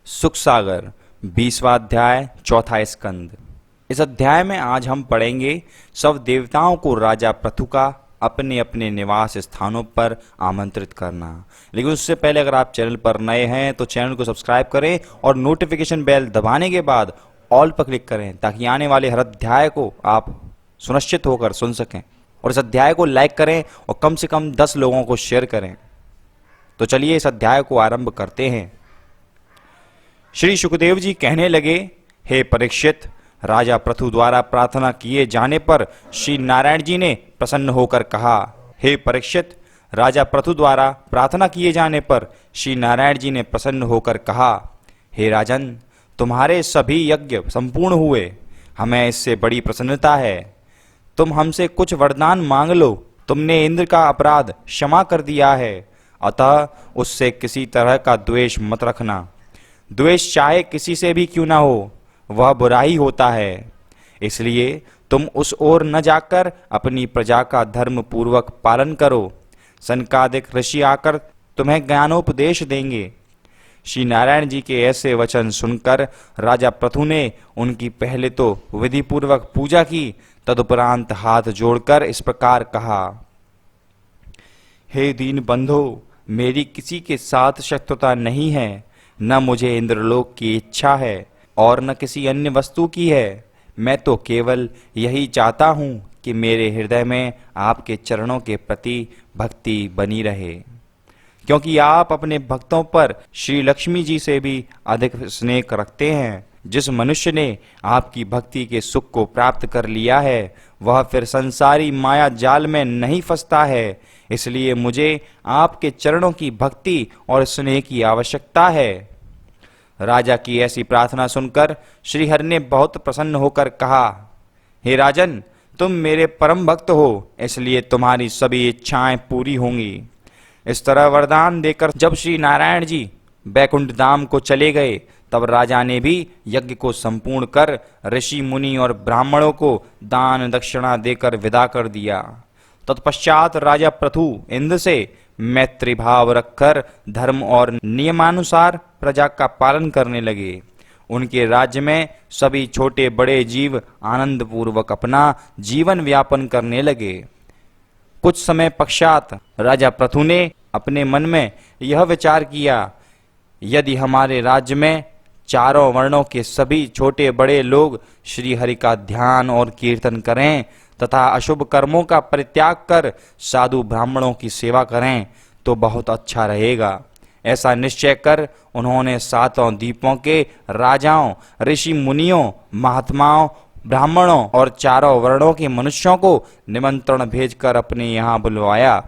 सुख सागर 20वां अध्याय चौथा स्कंद। इस अध्याय में आज हम पढ़ेंगे सब देवताओं को राजा पृथु का अपने अपने निवास स्थानों पर आमंत्रित करना। लेकिन उससे पहले अगर आप चैनल पर नए हैं तो चैनल को सब्सक्राइब करें और नोटिफिकेशन बेल दबाने के बाद ऑल पर क्लिक करें ताकि आने वाले हर अध्याय को आप सुनिश्चित होकर सुन सकें। और इस अध्याय को लाइक करें और कम से कम 10 लोगों को शेयर करें। तो चलिए इस अध्याय को आरंभ करते हैं। श्री सुखदेव जी कहने लगे, हे परीक्षित, राजा पृथु द्वारा प्रार्थना किए जाने पर श्री नारायण जी ने प्रसन्न होकर कहा। हे परीक्षित, राजा पृथु द्वारा प्रार्थना किए जाने पर श्री नारायण जी ने प्रसन्न होकर कहा, हे राजन, तुम्हारे सभी यज्ञ संपूर्ण हुए, हमें इससे बड़ी प्रसन्नता है। तुम हमसे कुछ वरदान मांग लो। तुमने इंद्र का अपराध क्षमा कर दिया है, अतः उससे किसी तरह का द्वेष मत रखना। द्वेष चाहे किसी से भी क्यों ना हो, वह बुरा ही होता है। इसलिए तुम उस ओर न जाकर अपनी प्रजा का धर्म पूर्वक पालन करो। सनकादिक ऋषि आकर तुम्हें ज्ञानोपदेश देंगे। श्री नारायण जी के ऐसे वचन सुनकर राजा पृथु ने उनकी पहले तो विधि पूर्वक पूजा की, तदुपरांत हाथ जोड़कर इस प्रकार कहा, हे दीन बंधो, मेरी किसी के साथ शत्रुता नहीं है, न मुझे इंद्रलोक की इच्छा है और न किसी अन्य वस्तु की है। मैं तो केवल यही चाहता हूँ कि मेरे हृदय में आपके चरणों के प्रति भक्ति बनी रहे, क्योंकि आप अपने भक्तों पर श्री लक्ष्मी जी से भी अधिक स्नेह रखते हैं। जिस मनुष्य ने आपकी भक्ति के सुख को प्राप्त कर लिया है, वह फिर संसारी माया जाल में नहीं फंसता है। इसलिए मुझे आपके चरणों की भक्ति और स्नेह की आवश्यकता है। राजा की ऐसी प्रार्थना सुनकर श्रीहरि ने बहुत प्रसन्न होकर कहा, हे राजन, तुम मेरे परम भक्त हो, इसलिए तुम्हारी सभी इच्छाएं पूरी होंगी। इस तरह वरदान देकर जब श्री नारायण जी बैकुंठ धाम को चले गए, तब राजा ने भी यज्ञ को संपूर्ण कर ऋषि मुनि और ब्राह्मणों को दान दक्षिणा देकर विदा कर दिया। तत्पश्चात राजा पृथु इंद्र से मैत्री भाव रखकर धर्म और नियमानुसार प्रजा का पालन करने लगे। उनके राज्य में सभी छोटे बड़े जीव आनंद पूर्वक अपना जीवन व्यापन करने लगे। कुछ समय पश्चात राजा पृथु ने अपने मन में यह विचार किया, यदि हमारे राज्य में चारों वर्णों के सभी छोटे बड़े लोग श्री हरि का ध्यान और कीर्तन करें तथा अशुभ कर्मों का परित्याग कर साधु ब्राह्मणों की सेवा करें तो बहुत अच्छा रहेगा। ऐसा निश्चय कर उन्होंने सातों द्वीपों के राजाओं, ऋषि मुनियों, महात्माओं, ब्राह्मणों और चारों वर्णों के मनुष्यों को निमंत्रण भेजकर अपने यहाँ बुलवाया।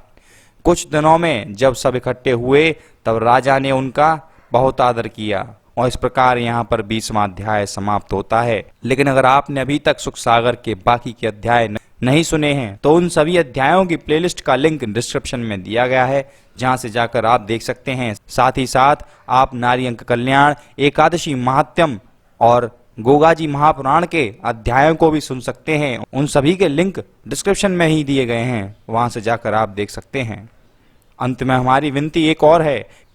कुछ दिनों में जब सब इकट्ठे हुए तब राजा ने उनका बहुत आदर किया। और इस प्रकार यहाँ पर 20वां अध्याय समाप्त होता है। लेकिन अगर आपने अभी तक सुख सागर के बाकी के अध्याय नहीं सुने हैं तो उन सभी अध्यायों की प्लेलिस्ट का लिंक डिस्क्रिप्शन में दिया गया है, जहां से जाकर आप देख सकते हैं। साथ ही साथ आप नारी अंक कल्याण, एकादशी महात्म्य और गोगाजी महापुराण के अध्यायों को भी सुन सकते हैं। उन सभी के लिंक डिस्क्रिप्शन में ही दिए गए हैं, वहां से जाकर आप देख सकते हैं। अंत में हमारी विनती एक और है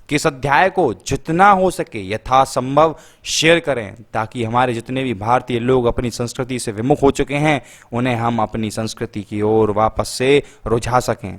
कि इस अध्याय को जितना हो सके यथासंभव शेयर करें, ताकि हमारे जितने भी भारतीय लोग अपनी संस्कृति से विमुख हो चुके हैं उन्हें हम अपनी संस्कृति की ओर वापस से रुझा सकें।